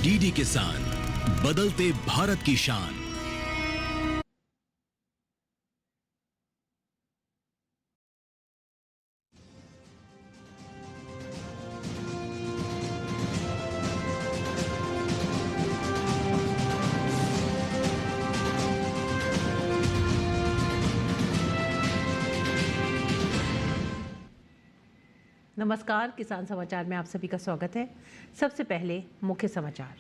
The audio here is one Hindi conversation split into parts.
डीडी किसान, बदलते भारत की शान। नमस्कार, किसान समाचार में आप सभी का स्वागत है। सबसे पहले मुख्य समाचार।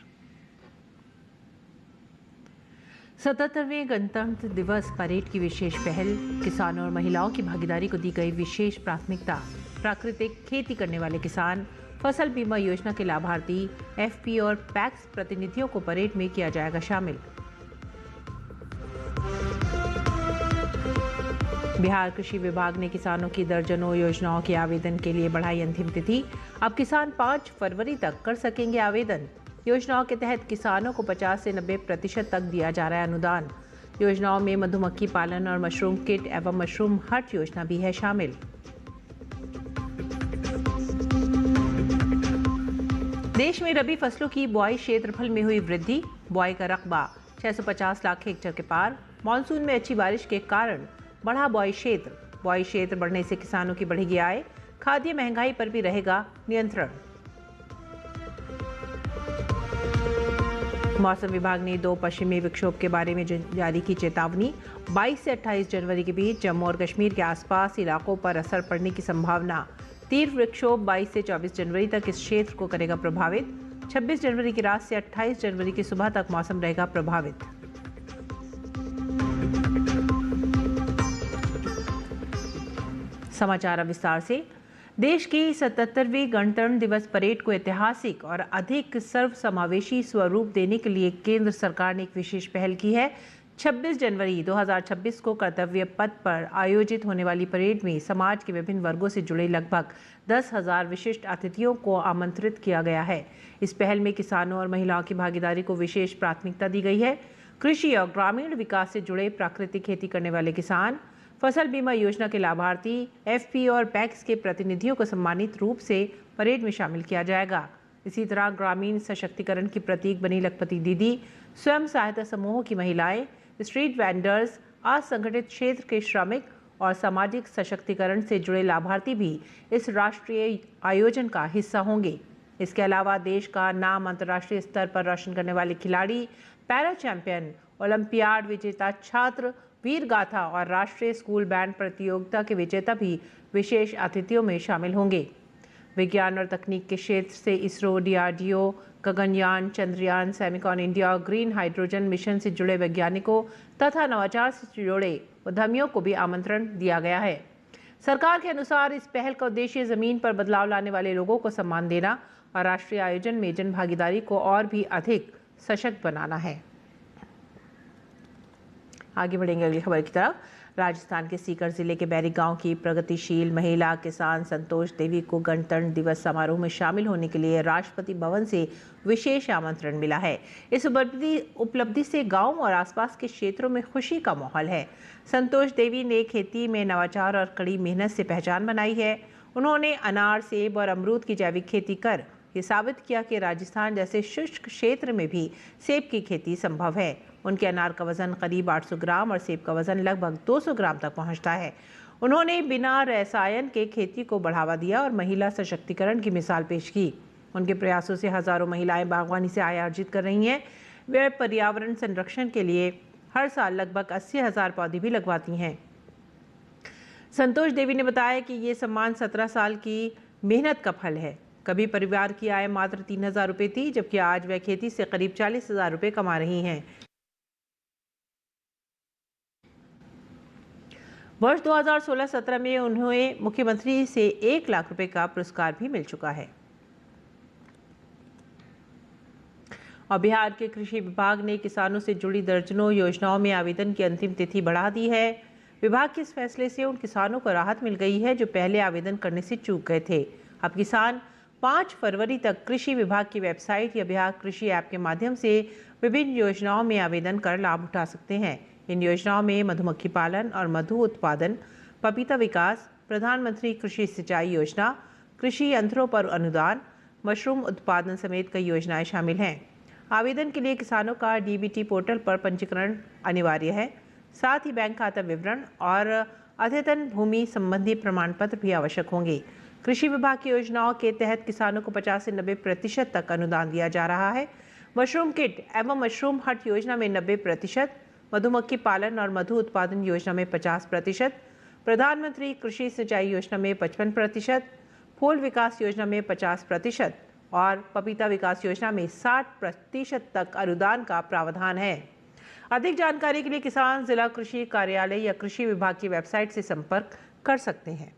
77वें गणतंत्र दिवस परेड की विशेष पहल, किसानों और महिलाओं की भागीदारी को दी गई विशेष प्राथमिकता। प्राकृतिक खेती करने वाले किसान, फसल बीमा योजना के लाभार्थी, एफपी और पैक्स प्रतिनिधियों को परेड में किया जाएगा शामिल। बिहार कृषि विभाग ने किसानों की दर्जनों योजनाओं के आवेदन के लिए बढ़ाई अंतिम तिथि। अब किसान 5 फरवरी तक कर सकेंगे आवेदन। योजनाओं के तहत किसानों को 50 से 90% तक दिया जा रहा है अनुदान। योजनाओं में मधुमक्खी पालन और मशरूम किट एवं मशरूम हट योजना भी है शामिल। देश में रबी फसलों की बुआई क्षेत्रफल में हुई वृद्धि। बुआई का रकबा 650 लाख हेक्टेयर के पार। मानसून में अच्छी बारिश के कारण बढ़ा बुआई क्षेत्र। बुआई क्षेत्र बढ़ने से किसानों की बढ़ेगी आय। खाद्य महंगाई पर भी रहेगा नियंत्रण। मौसम विभाग ने 2 पश्चिमी विक्षोभ के बारे में जारी की चेतावनी। 22 से 28 जनवरी के बीच जम्मू और कश्मीर के आसपास इलाकों पर असर पड़ने की संभावना। तीव्र विक्षोभ 22 से 24 जनवरी तक इस क्षेत्र को करेगा प्रभावित। 26 जनवरी की रात से 28 जनवरी की सुबह तक मौसम रहेगा प्रभावित। समाचार विस्तार से। देश की 77वीं गणतंत्र दिवस परेड को ऐतिहासिक और अधिक सर्वसमावेशी स्वरूप देने के लिए केंद्र सरकार ने एक विशेष पहल की है। 26 जनवरी 2026 को कर्तव्य पथ पर आयोजित होने वाली परेड में समाज के विभिन्न वर्गों से जुड़े लगभग 10,000 विशिष्ट अतिथियों को आमंत्रित किया गया है। इस पहल में किसानों और महिलाओं की भागीदारी को विशेष प्राथमिकता दी गई है। कृषि और ग्रामीण विकास से जुड़े प्राकृतिक खेती करने वाले किसान, फसल बीमा योजना के लाभार्थी, एफपी और पैक्स के प्रतिनिधियों को सम्मानित रूप से परेड में शामिल किया जाएगा। इसी तरह ग्रामीण सशक्तिकरण की प्रतीक बनी लखपति दीदी, स्वयं सहायता समूहों की महिलाएं, स्ट्रीट वेंडर्स, असंगठित क्षेत्र के श्रमिक और सामाजिक सशक्तिकरण से जुड़े लाभार्थी भी इस राष्ट्रीय आयोजन का हिस्सा होंगे। इसके अलावा देश का नाम अंतर्राष्ट्रीय स्तर पर रोशन करने वाले खिलाड़ी, पैरा चैंपियन, ओलंपियाड विजेता छात्र, वीर गाथा और राष्ट्रीय स्कूल बैंड प्रतियोगिता के विजेता भी विशेष अतिथियों में शामिल होंगे। विज्ञान और तकनीक के क्षेत्र से ISRO, DRDO, Gaganyaan, Chandrayaan, Semicon India और ग्रीन हाइड्रोजन मिशन से जुड़े वैज्ञानिकों तथा नवाचार से जुड़े उद्यमियों को भी आमंत्रण दिया गया है। सरकार के अनुसार इस पहल का उद्देश्य जमीन पर बदलाव लाने वाले लोगों को सम्मान देना और राष्ट्रीय आयोजन में जन भागीदारी को और भी अधिक सशक्त बनाना है। आगे बढ़ेंगे अगली खबर की तरफ। राजस्थान के सीकर जिले के बैरी गांव की प्रगतिशील महिला किसान संतोष देवी को गणतंत्र दिवस समारोह में शामिल होने के लिए राष्ट्रपति भवन से विशेष आमंत्रण मिला है। इस उपलब्धि से गांव और आसपास के क्षेत्रों में खुशी का माहौल है। संतोष देवी ने खेती में नवाचार और कड़ी मेहनत से पहचान बनाई है। उन्होंने अनार, सेब और अमरूद की जैविक खेती कर ये साबित किया कि राजस्थान जैसे शुष्क क्षेत्र में भी सेब की खेती संभव है। उनके अनार का वजन करीब 800 ग्राम और सेब का वजन लगभग 200 ग्राम तक पहुंचता है। उन्होंने बिना रसायन के खेती को बढ़ावा दिया और महिला सशक्तिकरण की मिसाल पेश की। उनके प्रयासों से हजारों महिलाएं बागवानी से आय अर्जित कर रही हैं। वे पर्यावरण संरक्षण के लिए हर साल लगभग 80,000 पौधे भी लगवाती हैं। संतोष देवी ने बताया कि ये सम्मान 17 साल की मेहनत का फल है। कभी परिवार की आय मात्र 3,000 रुपये थी, जबकि आज वह खेती से करीब 40,000 रुपये कमा रही हैं। वर्ष 2016-17 में उन्हें मुख्यमंत्री से 1 लाख रुपए का पुरस्कार भी मिल चुका है। और बिहार के कृषि विभाग ने किसानों से जुड़ी दर्जनों योजनाओं में आवेदन की अंतिम तिथि बढ़ा दी है। विभाग के इस फैसले से उन किसानों को राहत मिल गई है जो पहले आवेदन करने से चूक गए थे। अब किसान 5 फरवरी तक कृषि विभाग की वेबसाइट या बिहार कृषि ऐप के माध्यम से विभिन्न योजनाओं में आवेदन कर लाभ उठा सकते हैं। इन योजनाओं में मधुमक्खी पालन और मधु उत्पादन, पपीता विकास, प्रधानमंत्री कृषि सिंचाई योजना, कृषि यंत्रों पर अनुदान, मशरूम उत्पादन समेत कई योजनाएं शामिल हैं। आवेदन के लिए किसानों का डीबीटी पोर्टल पर पंजीकरण अनिवार्य है। साथ ही बैंक खाता विवरण और अद्यतन भूमि संबंधी प्रमाण पत्र भी आवश्यक होंगे। कृषि विभाग की योजनाओं के तहत किसानों को 50 से 90% तक अनुदान दिया जा रहा है। मशरूम किट एवं मशरूम हट योजना में 90%, मधुमक्खी पालन और मधु उत्पादन योजना में 50%, प्रधानमंत्री कृषि सिंचाई योजना में 55%, फूल विकास योजना में 50% और पपीता विकास योजना में 60% तक अनुदान का प्रावधान है। अधिक जानकारी के लिए किसान जिला कृषि कार्यालय या कृषि विभाग की वेबसाइट से संपर्क कर सकते हैं।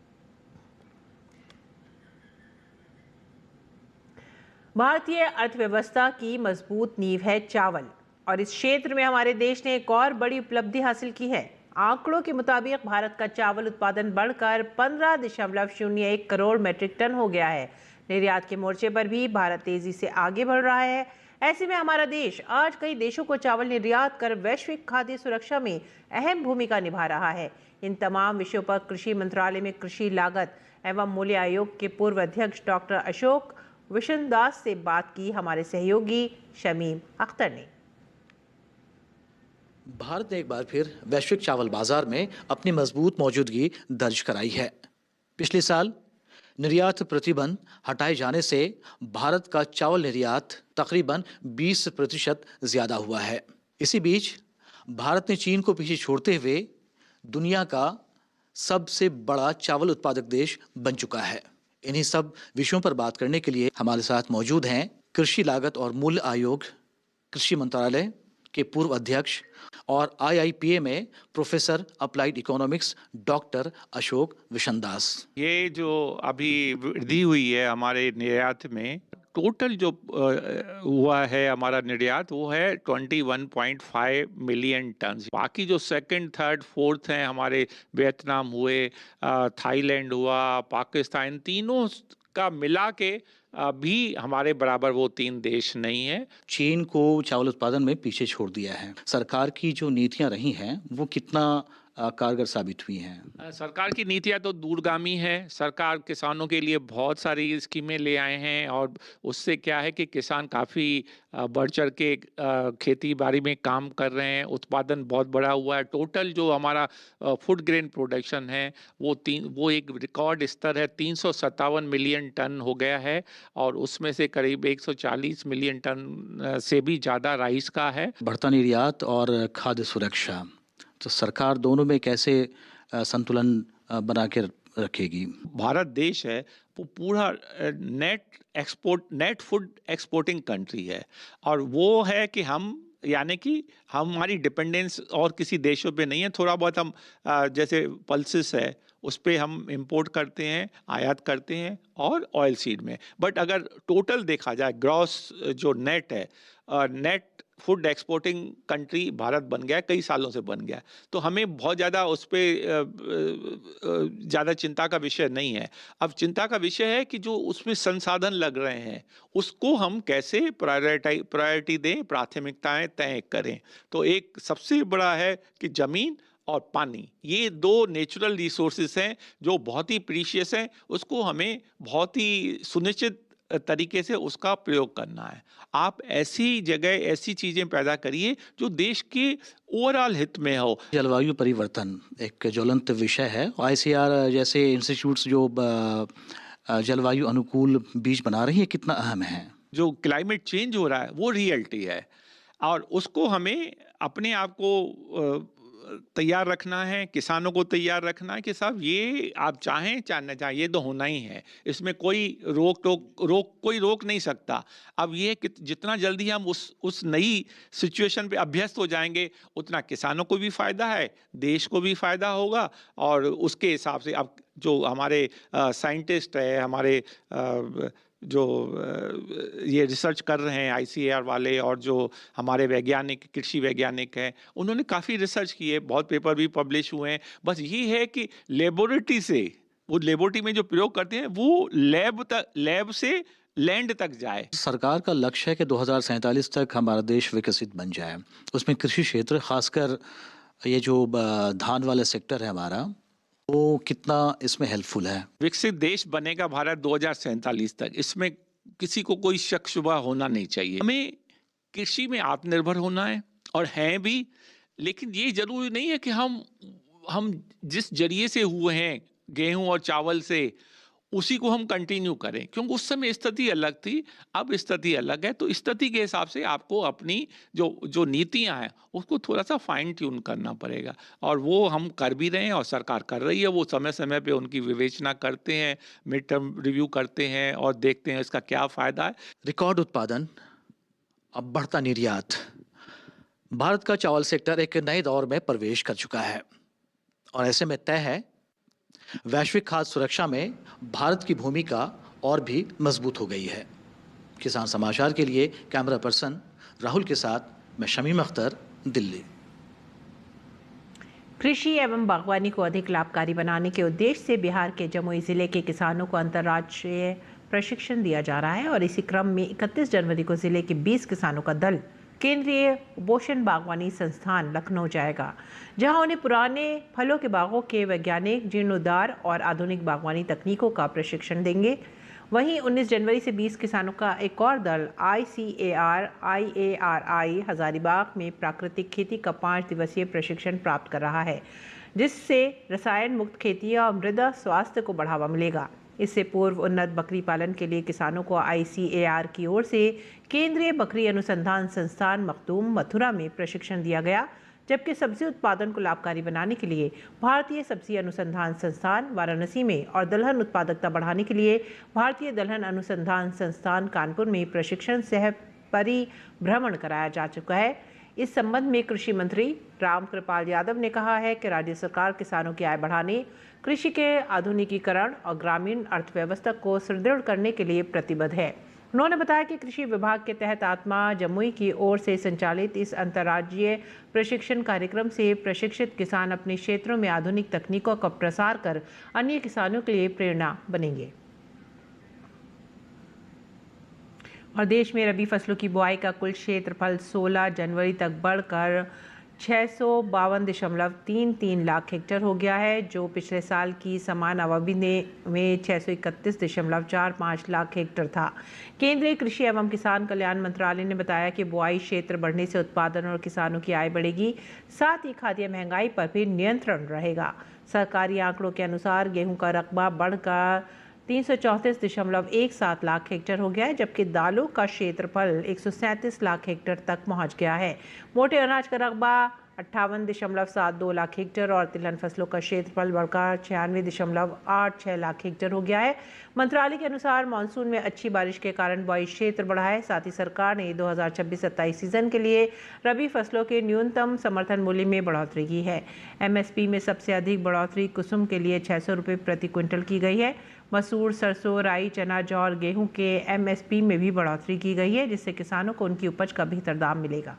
भारतीय अर्थव्यवस्था की मजबूत नींव है चावल और इस क्षेत्र में हमारे देश ने एक और बड़ी उपलब्धि हासिल की है। आंकड़ों के मुताबिक भारत का चावल उत्पादन बढ़कर 15.01 करोड़ मैट्रिक टन हो गया है। निर्यात के मोर्चे पर भी भारत तेजी से आगे बढ़ रहा है। ऐसे में हमारा देश आज कई देशों को चावल निर्यात कर वैश्विक खाद्य सुरक्षा में अहम भूमिका निभा रहा है। इन तमाम विषयों पर कृषि मंत्रालय में कृषि लागत एवं मूल्य आयोग के पूर्व अध्यक्ष डॉक्टर अशोक विशनदास से बात की हमारे सहयोगी शमीम अख्तर ने। भारत ने एक बार फिर वैश्विक चावल बाजार में अपनी मजबूत मौजूदगी दर्ज कराई है। पिछले साल निर्यात प्रतिबंध हटाए जाने से भारत का चावल निर्यात तकरीबन 20% ज्यादा हुआ है। इसी बीच भारत ने चीन को पीछे छोड़ते हुए दुनिया का सबसे बड़ा चावल उत्पादक देश बन चुका है। इन्हीं सब विषयों पर बात करने के लिए हमारे साथ मौजूद हैं कृषि लागत और मूल्य आयोग, कृषि मंत्रालय के पूर्व अध्यक्ष और IIPA में professor applied economics doctor Ashok Vishandas. ये जो अभी वृद्धि हुई है हमारे निर्यात में, टोटल जो हुआ है हमारा निर्यात वो है 21.5 मिलियन टन। बाकी जो सेकंड, थर्ड, फोर्थ हैं हमारे वियतनाम हुए, थाईलैंड हुआ, पाकिस्तान, तीनों का मिला के भी हमारे बराबर वो 3 देश नहीं है। चीन को चावल उत्पादन में पीछे छोड़ दिया है। सरकार की जो नीतियां रही हैं वो कितना कारगर साबित हुई हैं? सरकार की नीतियां तो दूरगामी है। सरकार किसानों के लिए बहुत सारी स्कीमें ले आए हैं और उससे क्या है कि किसान काफ़ी बढ़ चढ़ के खेती बाड़ी में काम कर रहे हैं। उत्पादन बहुत बड़ा हुआ है। टोटल जो हमारा फूड ग्रेन प्रोडक्शन है वो एक रिकॉर्ड स्तर है, 357 मिलियन टन हो गया है और उसमें से करीब 140 मिलियन टन से भी ज़्यादा राइस का है। बढ़ता निर्यात और खाद्य सुरक्षा, तो सरकार दोनों में कैसे संतुलन बना के रखेगी? भारत देश है वो पूरा नेट फूड एक्सपोर्टिंग कंट्री है और वो है कि यानी कि हमारी डिपेंडेंस और किसी देशों पे नहीं है। थोड़ा बहुत हम जैसे पल्सेस है उस पे हम इंपोर्ट करते हैं, आयात करते हैं और ऑयल सीड में, बट अगर टोटल देखा जाए ग्रॉस जो नेट है, net food exporting country Bharat बन गया, कई सालों से बन गया। तो हमें बहुत ज़्यादा उस पर ज़्यादा चिंता का विषय नहीं है। अब चिंता का विषय है कि जो उसमें संसाधन लग रहे हैं उसको हम कैसे प्रायोरिटी दें, प्राथमिकताएं तय करें। तो एक सबसे बड़ा है कि ज़मीन और पानी, ये 2 नेचुरल रिसोर्सेस हैं जो बहुत ही प्रीशियस हैं। उसको हमें बहुत ही सुनिश्चित तरीके से उसका प्रयोग करना है। आप ऐसी जगह ऐसी चीजें पैदा करिए जो देश के ओवरऑल हित में हो। जलवायु परिवर्तन एक ज्वलंत विषय है। ICAR जैसे इंस्टीट्यूट्स जो जलवायु अनुकूल बीज बना रही है, कितना अहम है? जो क्लाइमेट चेंज हो रहा है वो रियलिटी है और उसको हमें अपने आप को तैयार रखना है, किसानों को तैयार रखना है कि साहब ये आप चाहें चाहे न चाहें ये तो होना ही है। इसमें कोई कोई रोक नहीं सकता। अब ये कि जितना जल्दी हम उस नई सिचुएशन पे अभ्यस्त हो जाएंगे उतना किसानों को भी फायदा है, देश को भी फायदा होगा और उसके हिसाब से अब जो हमारे साइंटिस्ट है, हमारे जो ये रिसर्च कर रहे हैं ICAR वाले और जो हमारे वैज्ञानिक, कृषि वैज्ञानिक हैं, उन्होंने काफ़ी रिसर्च की है, बहुत पेपर भी पब्लिश हुए हैं। बस ये है कि लेबोरेटरी से, वो लेबोरेटरी में जो प्रयोग करते हैं वो लैब से लैंड तक जाए। सरकार का लक्ष्य है कि 2047 तक हमारा देश विकसित बन जाए। उसमें कृषि क्षेत्र, खासकर ये जो धान वाला सेक्टर है हमारा, वो कितना इसमें हेल्पफुल है? विकसित देश बनेगा भारत 2047 तक, इसमें किसी को कोई शक शुबा होना नहीं चाहिए। हमें कृषि में आत्मनिर्भर होना है और हैं भी, लेकिन ये ज़रूरी नहीं है कि हम जिस ज़रिए से हुए हैं, गेहूँ और चावल से, उसी को हम कंटिन्यू करें, क्योंकि उस समय स्थिति अलग थी, अब स्थिति अलग है। तो स्थिति के हिसाब से आपको अपनी जो नीतियाँ हैं, उसको थोड़ा-सा फाइन ट्यून करना पड़ेगा और वो हम कर भी रहे हैं और सरकार कर रही है। वो समय-समय पे उनकी विवेचना करते हैं, मिड टर्म रिव्यू करते हैं और देखते हैं इसका क्या फ़ायदा है। रिकॉर्ड उत्पादन, अब बढ़ता निर्यात, भारत का चावल सेक्टर एक नए दौर में प्रवेश कर चुका है और ऐसे में तय है वैश्विक खाद्य सुरक्षा में भारत की भूमिका और भी मजबूत हो गई है। किसान समाचार के लिए कैमरा पर्सन राहुल के साथ मैं शमीम अख्तर, दिल्ली। कृषि एवं बागवानी को अधिक लाभकारी बनाने के उद्देश्य से बिहार के जमुई जिले के किसानों को अंतर्राज्यीय प्रशिक्षण दिया जा रहा है और इसी क्रम में 31 जनवरी को जिले के 20 किसानों का दल केंद्रीय उपोषण बागवानी संस्थान लखनऊ जाएगा, जहां उन्हें पुराने फलों के बागों के वैज्ञानिक, जीर्णोद्धार और आधुनिक बागवानी तकनीकों का प्रशिक्षण देंगे। वहीं 19 जनवरी से 20 किसानों का एक और दल ICAR-IARI हजारीबाग में प्राकृतिक खेती का 5 दिवसीय प्रशिक्षण प्राप्त कर रहा है, जिससे रसायन मुक्त खेती और मृदा स्वास्थ्य को बढ़ावा मिलेगा। इससे पूर्व उन्नत बकरी पालन के लिए किसानों को ICAR की ओर से केंद्रीय बकरी अनुसंधान संस्थान मखदूम, मथुरा में प्रशिक्षण दिया गया, जबकि सब्जी उत्पादन को लाभकारी बनाने के लिए भारतीय सब्जी अनुसंधान संस्थान वाराणसी में और दलहन उत्पादकता बढ़ाने के लिए भारतीय दलहन अनुसंधान संस्थान कानपुर में प्रशिक्षण सह परिभ्रमण कराया जा चुका है। इस संबंध में कृषि मंत्री रामकृपाल यादव ने कहा है कि राज्य सरकार किसानों की आय बढ़ाने, कृषि के आधुनिकीकरण और ग्रामीण अर्थव्यवस्था को सुदृढ़ करने के लिए प्रतिबद्ध है। उन्होंने बताया कि कृषि विभाग के तहत आत्मा जमुई की ओर से संचालित इस अंतर्राज्यीय प्रशिक्षण कार्यक्रम से प्रशिक्षित किसान अपने क्षेत्रों में आधुनिक तकनीकों का प्रसार कर अन्य किसानों के लिए प्रेरणा बनेंगे। और देश में रबी फसलों की बुआई का कुल क्षेत्रफल 16 जनवरी तक बढ़कर 652.33 लाख हेक्टेयर हो गया है, जो पिछले साल की समान अवधि में 631.45 लाख हेक्टेयर था। केंद्रीय कृषि एवं किसान कल्याण मंत्रालय ने बताया कि बुआई क्षेत्र बढ़ने से उत्पादन और किसानों की आय बढ़ेगी, साथ ही खाद्य महंगाई पर भी नियंत्रण रहेगा। सरकारी आंकड़ों के अनुसार गेहूं का रकबा बढ़कर 334.17 लाख हेक्टेयर हो गया है, जबकि दालों का क्षेत्रफल 137 लाख हेक्टेयर तक पहुंच गया है। मोटे अनाज का रकबा 58.72 लाख हेक्टेयर और तिलहन फसलों का क्षेत्रफल बढ़कर 96.86 लाख हेक्टेयर हो गया है। मंत्रालय के अनुसार मानसून में अच्छी बारिश के कारण बुआई क्षेत्र बढ़ा है। साथ ही सरकार ने 2026-27 सीजन के लिए रबी फसलों के न्यूनतम समर्थन मूल्य में बढ़ोतरी की है। MSP में सबसे अधिक बढ़ोतरी कुसुम के लिए 600 रुपये प्रति क्विंटल की गई है। मसूर, सरसों, राई, चना, जौ और गेहूं के MSP में भी बढ़ोतरी की गई है, जिससे किसानों को उनकी उपज का बेहतर दाम मिलेगा।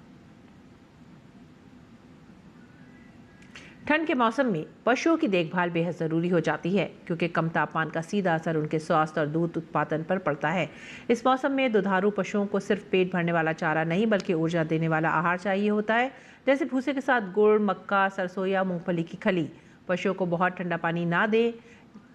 ठंड के मौसम में पशुओं की देखभाल बेहद ज़रूरी हो जाती है, क्योंकि कम तापमान का सीधा असर उनके स्वास्थ्य और दूध उत्पादन पर पड़ता है। इस मौसम में दुधारू पशुओं को सिर्फ पेट भरने वाला चारा नहीं, बल्कि ऊर्जा देने वाला आहार चाहिए होता है, जैसे भूसे के साथ गुड़, मक्का, सरसों या मूंगफली की खली। पशुओं को बहुत ठंडा पानी ना दें,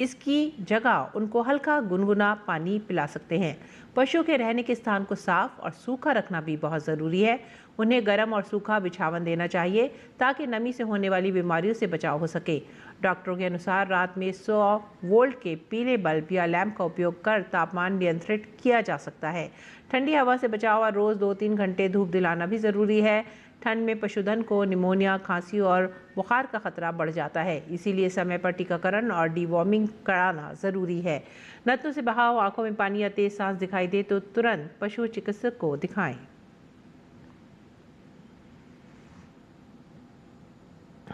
इसकी जगह उनको हल्का गुनगुना पानी पिला सकते हैं। पशुओं के रहने के स्थान को साफ और सूखा रखना भी बहुत ज़रूरी है। उन्हें गर्म और सूखा बिछावन देना चाहिए, ताकि नमी से होने वाली बीमारियों से बचाव हो सके। डॉक्टरों के अनुसार रात में 100 वोल्ट के पीले बल्ब या लैंप का उपयोग कर तापमान नियंत्रित किया जा सकता है। ठंडी हवा से बचाव और रोज़ 2-3 घंटे धूप दिलाना भी ज़रूरी है। ठंड में पशुधन को निमोनिया, खांसी और बुखार का खतरा बढ़ जाता है, इसीलिए समय पर टीकाकरण और डीवॉर्मिंग कराना ज़रूरी है। नतनों से बहाव, आंखों में पानी या तेज सांस दिखाई दे तो तुरंत पशु चिकित्सक को दिखाएं।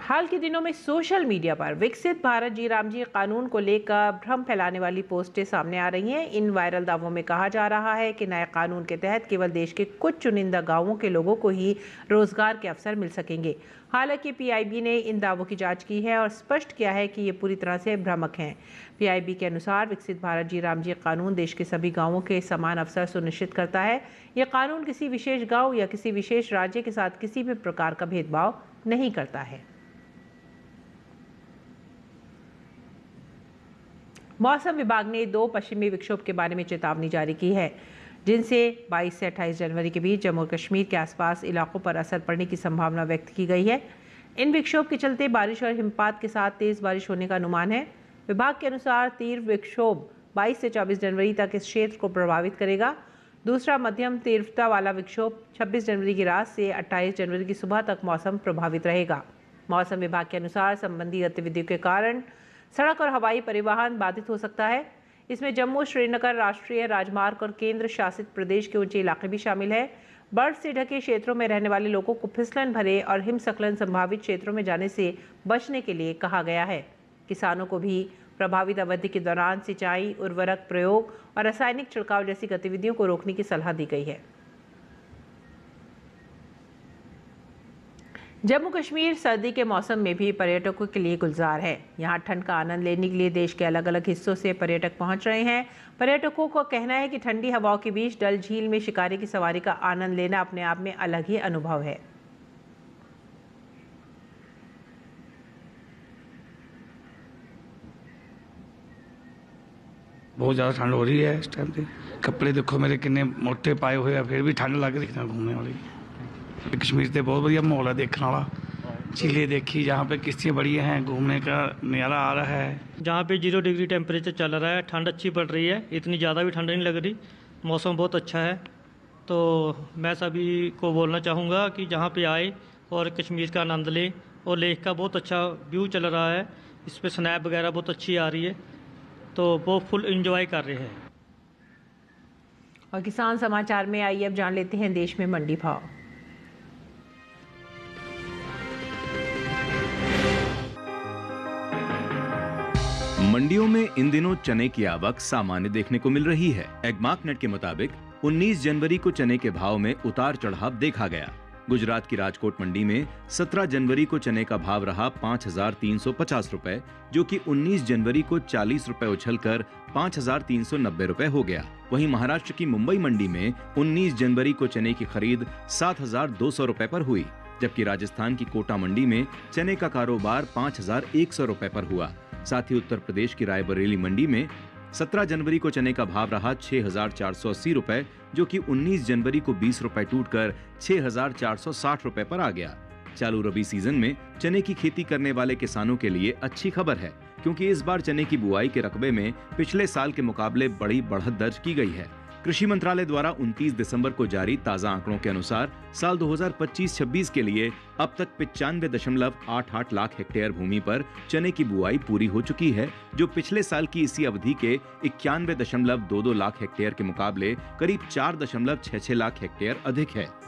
हाल के दिनों में सोशल मीडिया पर विकसित भारत जी राम जी कानून को लेकर भ्रम फैलाने वाली पोस्टें सामने आ रही हैं। इन वायरल दावों में कहा जा रहा है कि नए कानून के तहत केवल देश के कुछ चुनिंदा गांवों के लोगों को ही रोजगार के अवसर मिल सकेंगे। हालांकि PIB ने इन दावों की जांच की है और स्पष्ट किया है कि ये पूरी तरह से भ्रामक हैं। PIB के अनुसार विकसित भारत जी राम जी कानून देश के सभी गाँवों के समान अवसर सुनिश्चित करता है। यह कानून किसी विशेष गाँव या किसी विशेष राज्य के साथ किसी भी प्रकार का भेदभाव नहीं करता है। मौसम विभाग ने 2 पश्चिमी विक्षोभ के बारे में चेतावनी जारी की है। जिनसे 22 से 28 जनवरी के बीच जम्मू और कश्मीर के आसपास इलाकों पर असर पड़ने की संभावना व्यक्त की गई है। इन विक्षोभ के चलते बारिश और हिमपात के साथ तेज बारिश होने का अनुमान है। विभाग के अनुसार तीव्र विक्षोभ 22 से 24 जनवरी तक इस क्षेत्र को प्रभावित करेगा। दूसरा मध्यम तीव्रता वाला विक्षोभ 26 जनवरी की रात से 28 जनवरी की सुबह तक मौसम प्रभावित रहेगा। मौसम विभाग के अनुसार संबंधी गतिविधियों के कारण सड़क और हवाई परिवहन बाधित हो सकता है। इसमें जम्मू श्रीनगर राष्ट्रीय राजमार्ग और केंद्र शासित प्रदेश के ऊंचे इलाके भी शामिल है। बर्फ से ढके क्षेत्रों में रहने वाले लोगों को फिसलन भरे और हिमस्खलन संभावित क्षेत्रों में जाने से बचने के लिए कहा गया है। किसानों को भी प्रभावित अवधि के दौरान सिंचाई, उर्वरक प्रयोग और रासायनिक छिड़काव जैसी गतिविधियों को रोकने की सलाह दी गई है। जम्मू कश्मीर सर्दी के मौसम में भी पर्यटकों के लिए गुलजार है। यहाँ ठंड का आनंद लेने के लिए देश के अलग अलग हिस्सों से पर्यटक पहुँच रहे हैं। पर्यटकों का कहना है कि ठंडी हवाओं के बीच डल झील में शिकारी की सवारी का आनंद लेना अपने आप में अलग ही अनुभव है। बहुत ज़्यादा ठंड हो रही है इस टाइम पे। कपड़े देखो मेरे कितने मोटे पाए हुए हैं, फिर भी ठंड लग रही है घूमने वाली। कश्मीर से बहुत बढ़िया माहौल है देखने वाला। झीलें देखी, जहाँ पे किस्तियाँ बड़ी हैं, घूमने का नज़ारा आ रहा है। जहाँ पे 0 डिग्री टेम्परेचर चल रहा है, ठंड अच्छी पड़ रही है, इतनी ज़्यादा भी ठंड नहीं लग रही, मौसम बहुत अच्छा है। तो मैं सभी को बोलना चाहूँगा कि जहाँ पे आए और कश्मीर का आनंद लें। और लेक का बहुत अच्छा व्यू चल रहा है, इस पर स्नैप वगैरह बहुत अच्छी आ रही है, तो वो फुल इंजॉय कर रहे हैं। और किसान समाचार में आइए अब जान लेते हैं देश में मंडी भाव। मंडियों में इन दिनों चने की आवक सामान्य देखने को मिल रही है। एगमार्कनेट के मुताबिक 19 जनवरी को चने के भाव में उतार चढ़ाव देखा गया। गुजरात की राजकोट मंडी में 17 जनवरी को चने का भाव रहा 5,350 रुपए, जो कि 19 जनवरी को 40 रुपए उछलकर 5,390 रुपए हो गया। वहीं महाराष्ट्र की मुंबई मंडी में 19 जनवरी को चने की खरीद 7,200 रुपए पर हुई, जबकि राजस्थान की कोटा मंडी में चने का कारोबार 5,100 रुपए पर हुआ। साथ ही उत्तर प्रदेश की रायबरेली मंडी में 17 जनवरी को चने का भाव रहा 6,480 रुपए, जो कि 19 जनवरी को 20 रुपए टूटकर 6,460 रुपए पर आ गया। चालू रबी सीजन में चने की खेती करने वाले किसानों के लिए अच्छी खबर है, क्योंकि इस बार चने की बुआई के रकबे में पिछले साल के मुकाबले बड़ी बढ़त दर्ज की गई है। कृषि मंत्रालय द्वारा 29 दिसंबर को जारी ताजा आंकड़ों के अनुसार साल 2025-26 के लिए अब तक 95.88 लाख हेक्टेयर भूमि पर चने की बुआई पूरी हो चुकी है, जो पिछले साल की इसी अवधि के 91.22 लाख हेक्टेयर के मुकाबले करीब 4.66 लाख हेक्टेयर अधिक है।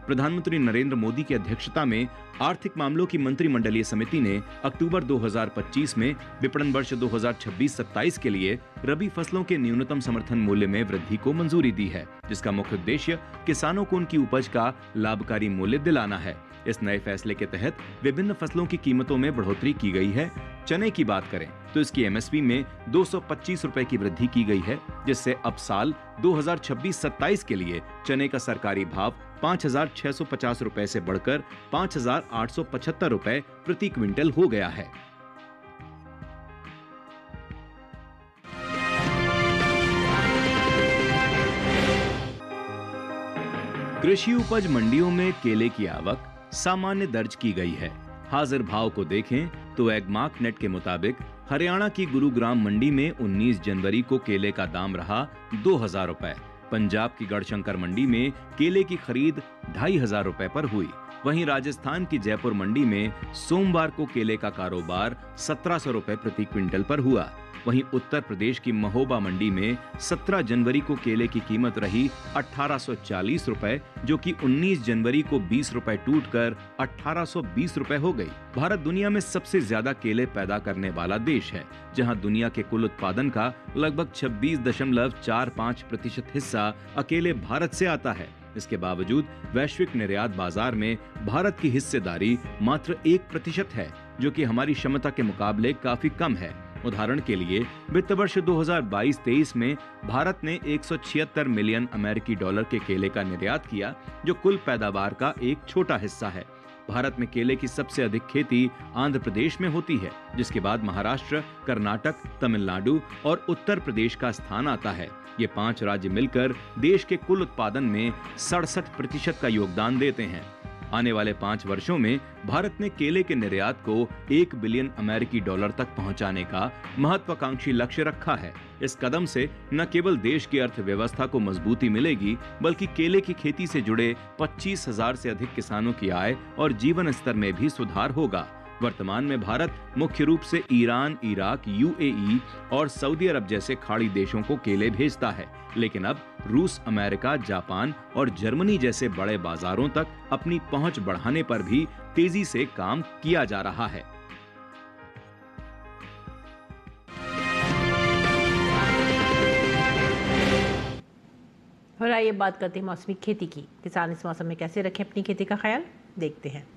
प्रधानमंत्री नरेंद्र मोदी की अध्यक्षता में आर्थिक मामलों की मंत्रिमंडलीय समिति ने अक्टूबर 2025 में विपणन वर्ष 2026-27 के लिए रबी फसलों के न्यूनतम समर्थन मूल्य में वृद्धि को मंजूरी दी है, जिसका मुख्य उद्देश्य किसानों को उनकी उपज का लाभकारी मूल्य दिलाना है। इस नए फैसले के तहत विभिन्न फसलों की कीमतों में बढ़ोतरी की गई है। चने की बात करें तो इसकी एमएसपी में 225 रुपए की वृद्धि की गई है, जिससे अब साल 2026-27 के लिए चने का सरकारी भाव 5,650 रुपए से बढ़कर 5,875 रुपए प्रति क्विंटल हो गया है। कृषि उपज मंडियों में केले की आवक सामान्य दर्ज की गई है। हाजिर भाव को देखें तो एगमार्कनेट के मुताबिक हरियाणा की गुरुग्राम मंडी में 19 जनवरी को केले का दाम रहा 2,000 रुपए। पंजाब की गढ़शंकर मंडी में केले की खरीद 2,500 रुपए पर हुई। वहीं राजस्थान की जयपुर मंडी में सोमवार को केले का कारोबार 1,700 रुपए प्रति क्विंटल पर हुआ। वहीं उत्तर प्रदेश की महोबा मंडी में 17 जनवरी को केले की कीमत रही 1,840 रुपए, जो कि 19 जनवरी को 20 रुपए टूटकर 1,820 रुपए हो गई। भारत दुनिया में सबसे ज्यादा केले पैदा करने वाला देश है, जहां दुनिया के कुल उत्पादन का लगभग 26.45% हिस्सा अकेले भारत से आता है। इसके बावजूद वैश्विक निर्यात बाजार में भारत की हिस्सेदारी मात्र 1% है, जो कि हमारी क्षमता के मुकाबले काफी कम है। उदाहरण के लिए वित्त वर्ष 2022-23 में भारत ने 176 मिलियन अमेरिकी डॉलर के केले का निर्यात किया, जो कुल पैदावार का एक छोटा हिस्सा है। भारत में केले की सबसे अधिक खेती आंध्र प्रदेश में होती है, जिसके बाद महाराष्ट्र, कर्नाटक, तमिलनाडु और उत्तर प्रदेश का स्थान आता है। ये 5 राज्य मिलकर देश के कुल उत्पादन में 67% का योगदान देते हैं। आने वाले 5 वर्षों में भारत ने केले के निर्यात को $1 बिलियन अमेरिकी डॉलर तक पहुंचाने का महत्वाकांक्षी लक्ष्य रखा है। इस कदम से न केवल देश की अर्थव्यवस्था को मजबूती मिलेगी, बल्कि केले की खेती से जुड़े 25,000 से अधिक किसानों की आय और जीवन स्तर में भी सुधार होगा। वर्तमान में भारत मुख्य रूप से ईरान, इराक, यूएई और सऊदी अरब जैसे खाड़ी देशों को केले भेजता है, लेकिन अब रूस, अमेरिका, जापान और जर्मनी जैसे बड़े बाजारों तक अपनी पहुंच बढ़ाने पर भी तेजी से काम किया जा रहा है। और आइए बात करते हैं मौसमी खेती की। किसान इस मौसम में कैसे रखें अपनी खेती का ख्याल, देखते हैं।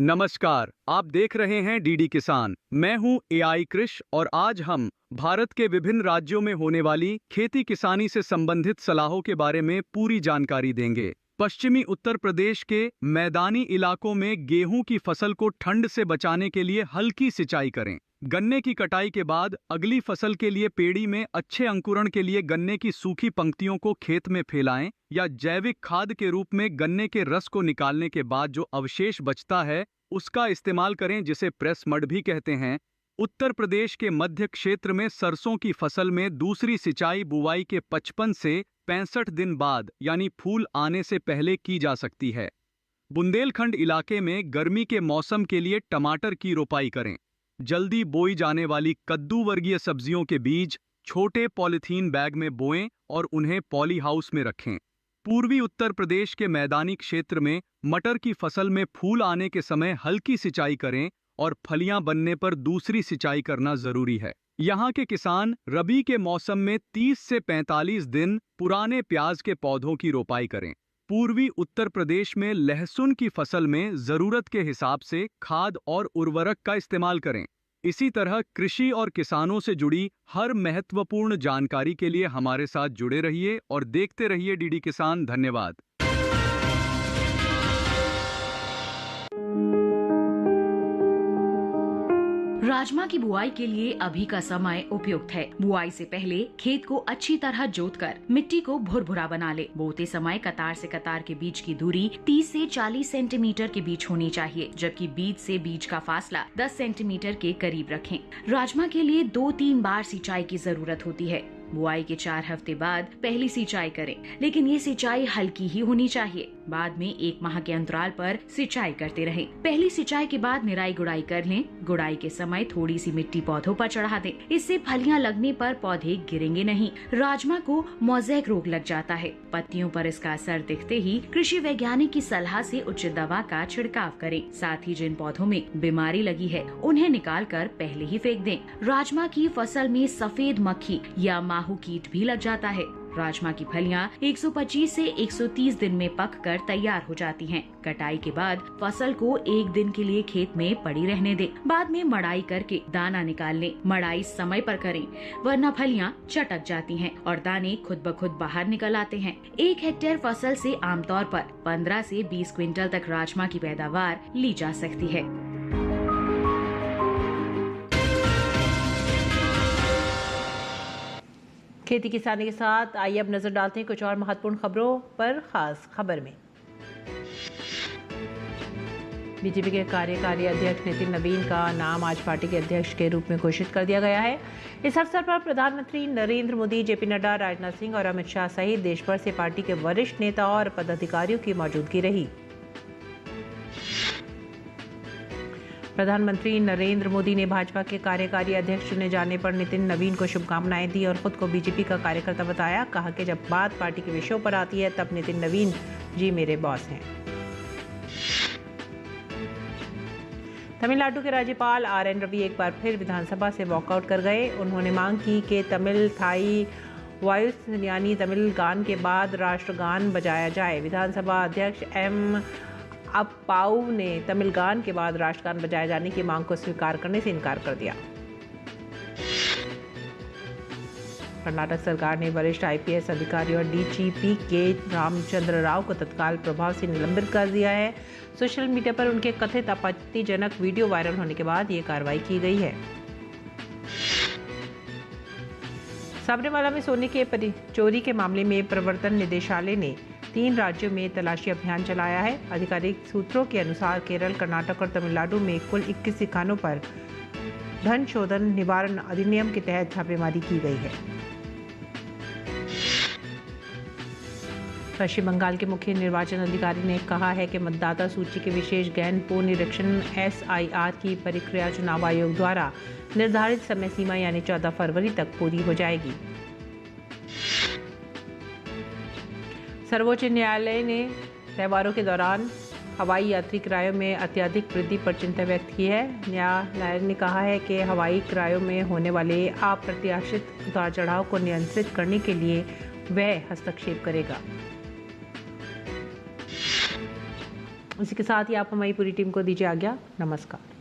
नमस्कार, आप देख रहे हैं डीडी किसान। मैं हूं एआई कृष और आज हम भारत के विभिन्न राज्यों में होने वाली खेती किसानी से संबंधित सलाहों के बारे में पूरी जानकारी देंगे। पश्चिमी उत्तर प्रदेश के मैदानी इलाकों में गेहूं की फसल को ठंड से बचाने के लिए हल्की सिंचाई करें। गन्ने की कटाई के बाद अगली फसल के लिए पेड़ी में अच्छे अंकुरण के लिए गन्ने की सूखी पंक्तियों को खेत में फैलाएं या जैविक खाद के रूप में गन्ने के रस को निकालने के बाद जो अवशेष बचता है उसका इस्तेमाल करें, जिसे प्रेस मड भी कहते हैं। उत्तर प्रदेश के मध्य क्षेत्र में सरसों की फसल में दूसरी सिंचाई बुवाई के 55 से 65 दिन बाद यानी फूल आने से पहले की जा सकती है। बुंदेलखंड इलाके में गर्मी के मौसम के लिए टमाटर की रोपाई करें। जल्दी बोई जाने वाली कद्दू वर्गीय सब्जियों के बीज छोटे पॉलीथीन बैग में बोएं और उन्हें पॉली हाउस में रखें। पूर्वी उत्तर प्रदेश के मैदानी क्षेत्र में मटर की फसल में फूल आने के समय हल्की सिंचाई करें और फलियां बनने पर दूसरी सिंचाई करना जरूरी है। यहाँ के किसान रबी के मौसम में 30 से 45 दिन पुराने प्याज के पौधों की रोपाई करें। पूर्वी उत्तर प्रदेश में लहसुन की फसल में जरूरत के हिसाब से खाद और उर्वरक का इस्तेमाल करें। इसी तरह कृषि और किसानों से जुड़ी हर महत्वपूर्ण जानकारी के लिए हमारे साथ जुड़े रहिए और देखते रहिए डीडी किसान। धन्यवाद। राजमा की बुआई के लिए अभी का समय उपयुक्त है। बुआई से पहले खेत को अच्छी तरह जोतकर मिट्टी को भुरभुरा बना ले। बोते समय कतार से कतार के बीच की दूरी 30 से 40 सेंटीमीटर के बीच होनी चाहिए, जबकि बीज से बीज का फासला 10 सेंटीमीटर के करीब रखें। राजमा के लिए 2-3 बार सिंचाई की जरूरत होती है। बुआई के 4 हफ्ते बाद पहली सिंचाई करें, लेकिन ये सिंचाई हल्की ही होनी चाहिए। बाद में 1 माह के अंतराल पर सिंचाई करते रहें। पहली सिंचाई के बाद निराई गुड़ाई कर लें। गुड़ाई के समय थोड़ी सी मिट्टी पौधों पर चढ़ा दें, इससे फलियां लगने पर पौधे गिरेंगे नहीं। राजमा को मोज़ेक रोग लग जाता है। पत्तियों पर इसका असर दिखते ही कृषि वैज्ञानिक की सलाह से उचित दवा का छिड़काव करें। साथ ही जिन पौधों में बीमारी लगी है उन्हें निकाल कर पहले ही फेंक दें। राजमा की फसल में सफेद मक्खी या माहू कीट भी लग जाता है। राजमा की फलियां 125 से 130 दिन में पककर तैयार हो जाती हैं। कटाई के बाद फसल को 1 दिन के लिए खेत में पड़ी रहने दें। बाद में मड़ाई करके दाना निकाल लें। मड़ाई समय पर करें, वरना फलियां चटक जाती हैं और दाने खुद ब खुद बाहर निकल आते हैं। 1 हेक्टेयर फसल से आमतौर पर 15 से 20 क्विंटल तक राजमा की पैदावार ली जा सकती है। खेती किसानी के साथ आइए अब नजर डालते हैं कुछ और महत्वपूर्ण खबरों पर। खास खबर में बीजेपी के कार्यकारी अध्यक्ष नितिन नवीन का नाम आज पार्टी के अध्यक्ष के रूप में घोषित कर दिया गया है। इस अवसर पर प्रधानमंत्री नरेंद्र मोदी, जेपी नड्डा, राजनाथ सिंह और अमित शाह सहित देश भर से पार्टी के वरिष्ठ नेता और पदाधिकारियों की मौजूदगी रही। प्रधानमंत्री नरेंद्र मोदी ने भाजपा के कार्यकारी अध्यक्ष चुने जाने पर नितिन नवीन को शुभकामनाएं दी और खुद को बीजेपी का कार्यकर्ता बताया। कहा कि जब बात पार्टी के विषयों पर आती है तब नितिन नवीन जी मेरे बॉस हैं। तमिलनाडु के राज्यपाल आर.एन. रवि एक बार फिर विधानसभा से वॉकआउट कर गए। उन्होंने मांग की कि तमिल थाई वॉइस यानी तमिल गान के बाद राष्ट्रगान बजाया जाए। विधानसभा अध्यक्ष एम अप्पाऊ ने तमिल गान के बाद राष्ट्रगान बजाए जाने की मांग को स्वीकार करने से इनकार कर दिया। कर्नाटक सरकार ने वरिष्ठ IPS अधिकारी और DGP के रामचंद्र राव को तत्काल प्रभाव से निलंबित कर दिया है। सोशल मीडिया पर उनके कथित आपत्तिजनक वीडियो वायरल होने के बाद ये कार्रवाई की गई है। साबरीमाला में सोने के चोरी के मामले में प्रवर्तन निदेशालय ने 3 राज्यों में तलाशी अभियान चलाया है। आधिकारिक सूत्रों के अनुसार केरल, कर्नाटक और तमिलनाडु में कुल 21 ठिकानों पर धन शोधन निवारण अधिनियम के तहत छापेमारी की गई है। पश्चिम बंगाल के मुख्य निर्वाचन अधिकारी ने कहा है कि मतदाता सूची के विशेष गहन पुनरीक्षण SIR की प्रक्रिया चुनाव आयोग द्वारा निर्धारित समय सीमा यानी 14 फरवरी तक पूरी हो जाएगी। सर्वोच्च न्यायालय ने त्योहारों के दौरान हवाई यात्री किरायों में अत्यधिक वृद्धि पर चिंता व्यक्त की है। न्यायालय ने कहा है कि हवाई किरायों में होने वाले अप्रत्याशित उतार चढ़ाव को नियंत्रित करने के लिए वह हस्तक्षेप करेगा। इसी के साथ ही आप हमारी पूरी टीम को दीजिए आज्ञा। नमस्कार।